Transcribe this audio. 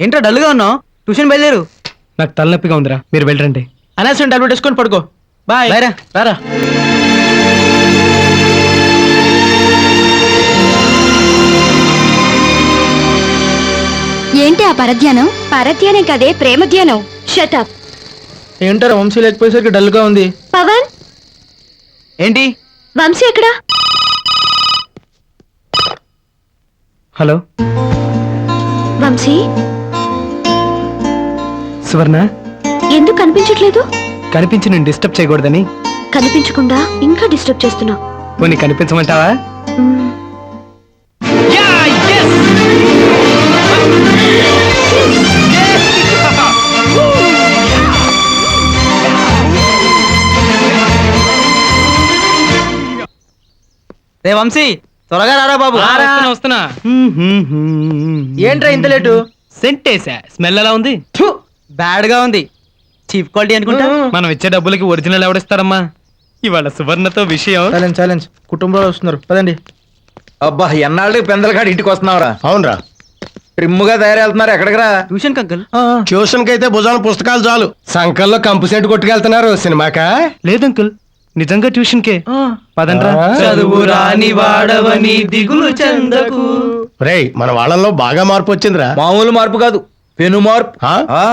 ఏంట్రా డల్గా ఉన్నావు? ట్యూషన్ బయలుదేరు. నాకు తలనొప్పిగా ఉందిరా, మీరు వెళ్ళండి. అనవసరం టాబ్లెట్ వేసుకొని పడుకో. బాయ్. బాయ్ రా. రారా. ఏంటి ఆ పరధ్యానం? పరధ్యానం కదే, ప్రేమ ధ్యానం. షటప్. ఏంటారా వంశీ లేకపోయేసరికి డల్ గా ఉంది. పవన్, ఏంటి? వంశీ ఎక్కడా? హలో వంశీ, సువర్ణ, ఎందుకు కనిపించట్లేదు? కనిపించి నేను డిస్టర్బ్ చేయకూడదని. కనిపించకుండా ఇంకా డిస్టర్బ్ చేస్తున్నావు. పోనీ కనిపించమంటావా? రే వంశీ, త్వరగా రారా బాబు. వస్తున్నా. ఏంట్రా ఇంత లేటు? సెంట్ వేసా, స్మెల్ ఎలా ఉంది? బ్యాడ్ గా ఉంది. చీప్ క్వాలిటీ అనుకుంటా. మనం ఇచ్చే డబ్బులకి ఒరిజినల్ ఎవడిస్తారమ్మా? ఇవాళ సువర్ణతో విషయం. ఛాలెంజ్ కుటుంబంలో వస్తున్నారు పదండి. అబ్బా ఎన్నాళ్ళకి పెందలకాడు ఇంటికి వస్తున్నావురా? అవునరా, ట్రిమ్ముగా తయారెళ్తున్నారు. ఎక్కడికి రా? ట్యూషన్ కంకల్. ట్యూషన్ కి అయితే భుజాన పుస్తకాలు చాలు, సంకల్లో కంపు సెట్ కొట్టుకెళ్తున్నారు సినిమాకా? లేదు అంకుల్, నిజంగా ట్యూషన్ కే. పదండ్రా. చదువు రాని వాడవని దిగులు చెందకు. రేయ్, మన వాళ్ళల్లో బాగా మార్పు వచ్చిందిరా. మామూలు మార్పు కాదు, పెను మార్పు. ఆ? ఆ,